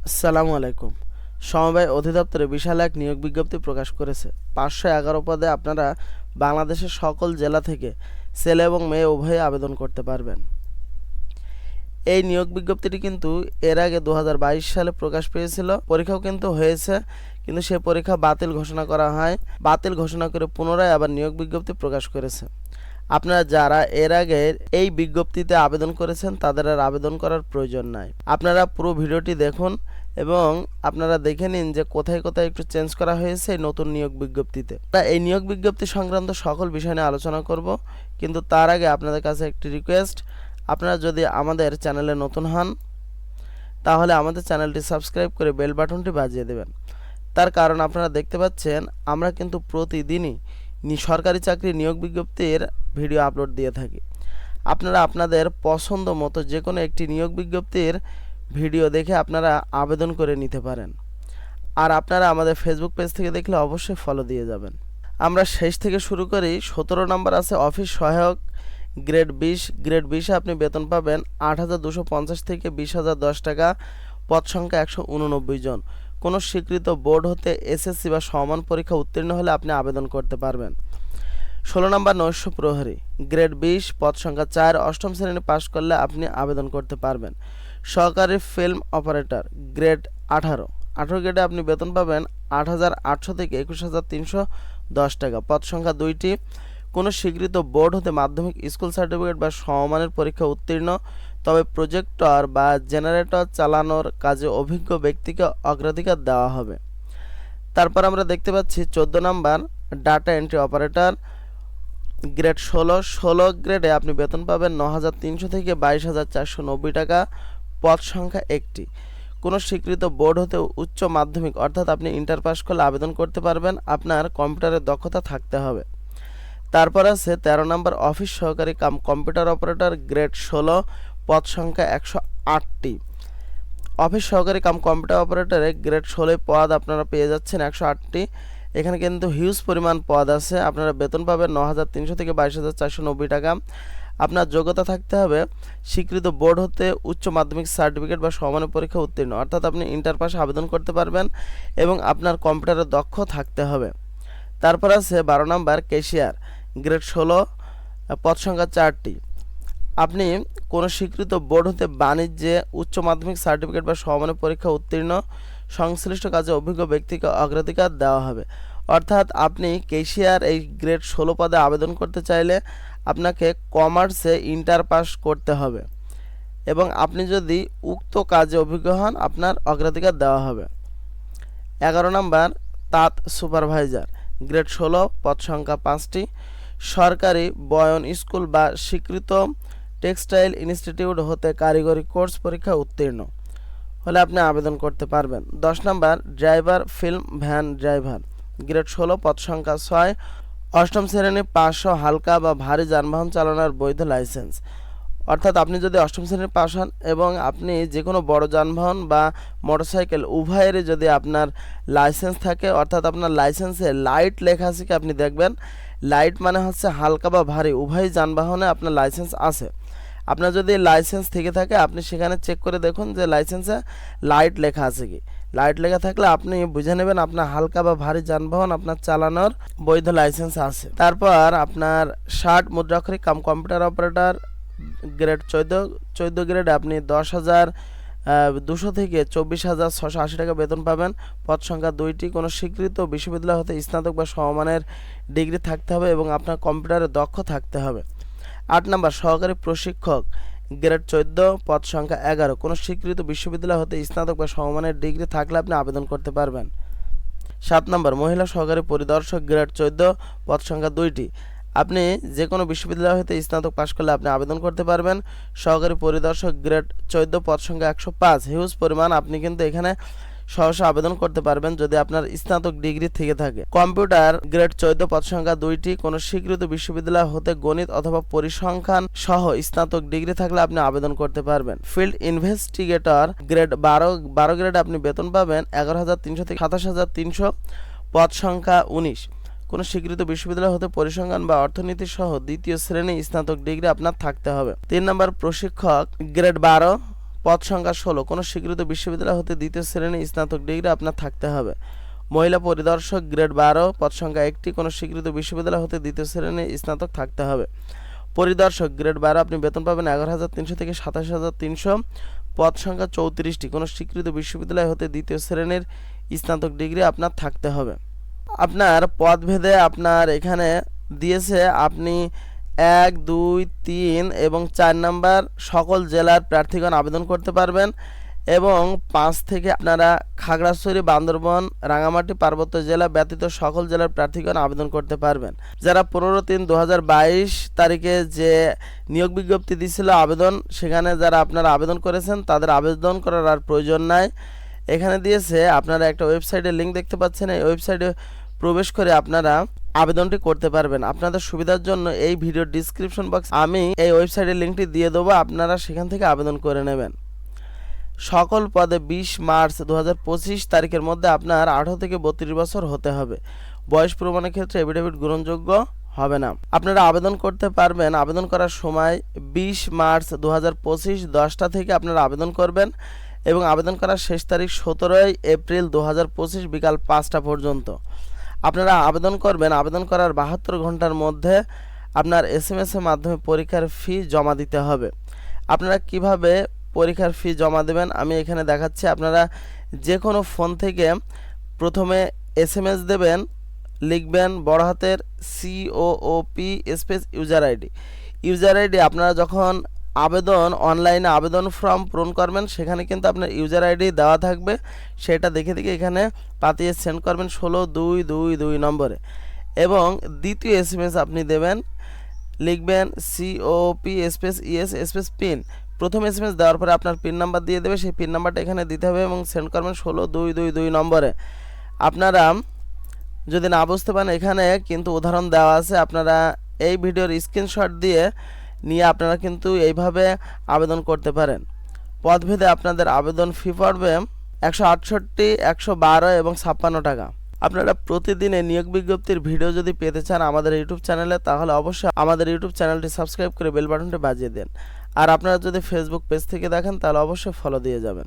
আসসালামু আলাইকুম। সমবায় অধিদপ্তরে বিশাল এক নিয়োগ বিজ্ঞপ্তি প্রকাশ করেছে। 511 পদে আপনারা বাংলাদেশের সকল জেলা থেকে ছেলে এবং মেয়ে উভয়ে আবেদন করতে পারবেন। এই নিয়োগ বিজ্ঞপ্তিটি কিন্তু এর আগে 2022 সালে প্রকাশ পেয়েছিল। পরীক্ষাও কিন্তু হয়েছে, কিন্তু সে পরীক্ষা বাতিল ঘোষণা করা হয়। বাতিল ঘোষণা করে পুনরায় আবার নিয়োগ বিজ্ঞপ্তি প্রকাশ করেছে। আপনারা যারা এর আগে এই বিজ্ঞপ্তিতে আবেদন করেছেন তাদের আর আবেদন করার প্রয়োজন নাই। আপনারা পুরো ভিডিওটি দেখুন এবং আপনারা দেখে নিন যে কোথায় কোথায় একটু চেঞ্জ করা হয়েছে এই নতুন নিয়োগ বিজ্ঞপ্তিতে। এই নিয়োগ বিজ্ঞপ্তি সংক্রান্ত সকল বিষয় নিয়ে আলোচনা করব, কিন্তু তার আগে আপনাদের কাছে একটি রিকোয়েস্ট, আপনারা যদি আমাদের চ্যানেলে নতুন হন তাহলে আমাদের চ্যানেলটি সাবস্ক্রাইব করে বেল বাটনটি বাজিয়ে দেবেন। তার কারণ আপনারা দেখতে পাচ্ছেন আমরা কিন্তু প্রতিদিনই সরকারি চাকরি নিয়োগ বিজ্ঞপ্তির ভিডিও আপলোড দিয়ে থাকি। আপনারা আপনাদের পছন্দ মতো যে কোনো একটি নিয়োগ বিজ্ঞপ্তির ভিডিও দেখে আপনারা আবেদন করে নিতে পারেন। আর আপনারা আমাদের ফেসবুক পেজ থেকে দেখলে অবশ্যই ফলো দিয়ে যাবেন। আমরা শেষ থেকে শুরু করি। 17 নম্বর আছে অফিস সহায়ক, গ্রেড 20। গ্রেড 20-এ আপনি বেতন পাবেন 8,250 থেকে 20,010 টাকা। পদ সংখ্যা 189 জন। কোনো স্বীকৃত বোর্ড হতে এসএসসি বা সমান পরীক্ষা উত্তীর্ণ হলে আপনি আবেদন করতে পারবেন। 16 নম্বর নৈশ প্রহরী, গ্রেড 20, পদ সংখ্যা 4। অষ্টম শ্রেণী পাশ করলে আপনি আবেদন করতে পারবেন। সহকারী ফিল্ম অপারেটর, গ্রেড 18। 18 গ্রেডে আপনি বেতন পাবেন 8,800 থেকে 21,310 টাকা। পদ সংখ্যা 2টি। কোনো স্বীকৃত বোর্ড হতে মাধ্যমিক স্কুল সার্টিফিকেট বা সমমানের পরীক্ষা উত্তীর্ণ, তবে প্রজেক্টর বা জেনারেটর চালানোর কাজে অভিজ্ঞ ব্যক্তিকে অগ্রাধিকার দেওয়া হবে। তারপর আমরা দেখতে পাচ্ছি 14 নম্বর ডাটা এন্ট্রি অপারেটর, গ্রেড 16। 16 গ্রেডে আপনি বেতন পাবেন 9,300 থেকে 22,490 টাকা। পদ সংখ্যা 1টি। কোনো স্বীকৃত বোর্ড হতে উচ্চ মাধ্যমিক অর্থাৎ আপনি ইন্টার পাস করলে আবেদন করতে পারবেন। আপনার কম্পিউটারের দক্ষতা থাকতে হবে। তারপর আছে 13 নম্বর অফিস সহকারী কাম কম্পিউটার অপারেটর, গ্রেড 16। পদ সংখ্যা 108টি। অফিস সহকারী কাম কম্পিউটার অপারেটরে গ্রেড 16 পদ আপনারা পেয়ে যাচ্ছেন 108টি। এখানে কিন্তু হিউজ পরিমাণ পদ আছে। আপনারা বেতন পাবেন 9,300 থেকে 22,490 টাকা। আপনার যোগ্যতা থাকতে হবে স্বীকৃত বোর্ড হতে উচ্চ মাধ্যমিক সার্টিফিকেট বা সমানের পরীক্ষা উত্তীর্ণ, অর্থাৎ আপনি ইন্টার পাস আবেদন করতে পারবেন এবং আপনার কম্পিউটারে দক্ষ থাকতে হবে। তারপর আছে 12 নম্বর ক্যাশিয়ার, গ্রেড 16। পদ সংখ্যা 4টি। আপনি কোনো স্বীকৃত বোর্ড হতে বাণিজ্যে উচ্চ মাধ্যমিক সার্টিফিকেট বা সমানের পরীক্ষা উত্তীর্ণ, সংশ্লিষ্ট কাজে অভিজ্ঞ ব্যক্তিকে অগ্রাধিকার দেওয়া হবে। অর্থাৎ আপনি ক্যাশিয়ার এই গ্রেড 16 পদে আবেদন করতে চাইলে আপনাকে কমার্সে ইন্টার পাস করতে হবে এবং আপনি যদি উক্ত কাজে অভিজ্ঞ হন আপনার অগ্রাধিকার দেওয়া হবে। 11 নম্বর তাঁত সুপারভাইজার, গ্রেড 16। পদ সংখ্যা 5টি। সরকারি বয়ন স্কুল বা স্বীকৃত টেক্সটাইল ইনস্টিটিউট হতে কারিগরি কোর্স পরীক্ষা উত্তীর্ণ হলে আপনি আবেদন করতে পারবেন। 10 নম্বর driver film van driver, grade 16। পদ সংখ্যা 6। অষ্টম শ্রেণী পাস হালকা বা ভারী যানবাহন চালানোর বৈধ লাইসেন্স, অর্থাৎ আপনি যদি অষ্টম শ্রেণী পাস হন এবং আপনি যে কোনো বড় যানবাহন বা মোটরসাইকেল উভয়েরই যদি আপনার লাইসেন্স থাকে, অর্থাৎ আপনার লাইসেন্সে লাইট লেখা আছে কি আপনি দেখবেন। লাইট মানে হচ্ছে হালকা বা ভারী উভয় যানবাহনে আপনার লাইসেন্স আছে। আপনার যদি লাইসেন্স থেকে থাকে আপনি সেখানে চেক করে দেখুন যে লাইসেন্সে লাইট লেখা আছে কি। লাইট লেখা থাকলে আপনি বুঝে নেবেন আপনার হালকা বা ভারী যানবাহন আপনার চালানোর বৈধ লাইসেন্স আছে। তারপর আপনার 60 মুদ্রাক্ষরিক কাম কম্পিউটার অপারেটর, গ্রেড 14 গ্রেডে আপনি 10,200 থেকে 24,680 টাকা বেতন পাবেন। পদ সংখ্যা 2টি। কোনো স্বীকৃত বিশ্ববিদ্যালয় হতে স্নাতক বা সমমানের ডিগ্রি থাকতে হবে এবং আপনার কম্পিউটারে দক্ষ থাকতে হবে। 8 নম্বর সহকারী প্রশিক্ষক, গ্রেড 14। পদ সংখ্যা 11। কোনো স্বীকৃত বিশ্ববিদ্যালয় হতে স্নাতক বা সমমানের ডিগ্রি থাকলে আপনি আবেদন করতে পারবেন। 7 নম্বর মহিলা সহকারী পরিদর্শক, গ্রেড 14। পদ সংখ্যা 2টি। আপনি যে কোনো বিশ্ববিদ্যালয় হতে স্নাতক পাশ করলে আপনি আবেদন করতে পারবেন। সহকারী পরিদর্শক, গ্রেড 14। পদ সংখ্যা 105। হিউজ পরিমাণ। আপনি কিন্তু এখানে সহসা আবেদন করতে পারবেন যদি আপনার স্নাতক ডিগ্রি থেকে থাকে। Computer, grade 14। পদ সংখ্যা 2টি। কোনো স্বীকৃত বিশ্ববিদ্যালয় হতে গণিত অথবা পরিসংখ্যান সহ স্নাতক ডিগ্রি থাকলে আপনি আবেদন করতে পারবেন। ফিল্ড ইনভেস্টিগেটর, গ্রেড 12 গ্রেডে আপনি বেতন পাবেন 11,300 থেকে 27,300। পদ সংখ্যা 19। কোনো স্বীকৃত বিশ্ববিদ্যালয় হতে পরিসংখ্যান বা অর্থনীতি সহ দ্বিতীয় শ্রেণী স্নাতক ডিগ্রি আপনার থাকতে হবে। 3 নম্বর প্রশিক্ষক, গ্রেড 12। পদ সংখ্যা 16, কোনো স্বীকৃত বিশ্ববিদ্যালয় হতে দ্বিতীয় শ্রেণী স্নাতক ডিগ্রি আপনার থাকতে হবে। মহিলা পরিদর্শক গ্রেড 12, পদ সংখ্যা 1টি, কোনো স্বীকৃত বিশ্ববিদ্যালয় হতে দ্বিতীয় শ্রেণী স্নাতক থাকতে হবে। পরিদর্শক গ্রেড 12 আপনি বেতন পাবেন 11,300 থেকে 27,300, পদ সংখ্যা 34টি, কোনো স্বীকৃত বিশ্ববিদ্যালয় হতে দ্বিতীয় শ্রেণীর স্নাতক ডিগ্রি আপনার থাকতে হবে। আপনার পদভেদে আপনার এখানে দিয়েছে আপনি 1, 2, 3 এবং 4 নাম্বার সকল জেলার প্রার্থীগণ আবেদন করতে পারবেন এবং 5 থেকে আপনারা খাগড়াছড়ি, বান্দরবান, রাঙামাটি পার্বত্য জেলা ব্যতীত সকল জেলার প্রার্থীগণ আবেদন করতে পারবেন। যারা 15/3/2022 তারিখে যে নিয়োগ বিজ্ঞপ্তি দিয়েছিল আবেদন, সেখানে যারা আপনারা আবেদন করেছেন তাদের আবেদন করার আর প্রয়োজন নাই। এখানে দিয়েছে আপনারা একটা ওয়েবসাইটের লিঙ্ক দেখতে পাচ্ছেন, এই ওয়েবসাইটে প্রবেশ করে আপনারা আবেদনটি করতে পারবেন। আপনাদের সুবিধার জন্য এই ভিডিওর ডিসক্রিপশন বক্স আমি এই ওয়েবসাইটের লিঙ্কটি দিয়ে দেবো, আপনারা সেখান থেকে আবেদন করে নেবেন। সকল পদে 20 মার্চ 2025 তারিখের মধ্যে আপনার 18 থেকে 32 বছর হতে হবে। বয়স প্রমাণের ক্ষেত্রে এফিডেভিট গ্রহণযোগ্য হবে না। আপনারা আবেদন করতে পারবেন। আবেদন করার সময় 20 মার্চ 2025 10টা থেকে আপনারা আবেদন করবেন এবং আবেদন করার শেষ তারিখ 17 এপ্রিল 2025 বিকাল 5টা পর্যন্ত। আপনারা আবেদন করবেন। আবেদন করার 72 ঘন্টার মধ্যে আপনার SMS এর মাধ্যমে পরীক্ষার ফি জমা দিতে হবে। আপনারা কিভাবে পরীক্ষার ফি জমা দেবেন আমি এখানে দেখাচ্ছি। আপনারা যে কোনো ফোন থেকে প্রথমে SMS দেবেন, লিখবেন বড় হাতের COOP স্পেস ইউজার আইডি। আপনারা যখন অনলাইনে আবেদন ফর্ম পূরণ করবেন সেখানে কিন্তু আপনার ইউজার আইডি দেওয়া থাকবে, সেটা দেখে এখানে পাঠিয়ে সেন্ড করবেন 16222 নম্বরে এবং দ্বিতীয় SMS আপনি দেবেন, লিখবেন COP space ES space pin. প্রথম SMS দেওয়ার পরে আপনার পিন নাম্বার দিয়ে দেবে, সেই পিন নাম্বারটা এখানে দিতে হবে এবং সেন্ড করবেন 16222 নম্বরে। আপনারা যদি না বুঝতে পারেন এখানে কিন্তু উদাহরণ দেওয়া আছে, আপনারা এই ভিডিওর স্ক্রিনশট নিয়ে আপনারা কিন্তু এইভাবে আবেদন করতে পারেন। পদভেদে আপনাদের আবেদন ফি পড়বে 168, 112 এবং 56 টাকা। আপনারা প্রতিদিনের নিয়োগ বিজ্ঞপ্তির ভিডিও যদি পেতে চান আমাদের ইউটিউব চ্যানেলে, তাহলে অবশ্যই আমাদের ইউটিউব চ্যানেলটি সাবস্ক্রাইব করে বেল বাটনটি বাজিয়ে দেন। আর আপনারা যদি ফেসবুক পেজ থেকে দেখেন তাহলে অবশ্যই ফলো দিয়ে যাবেন।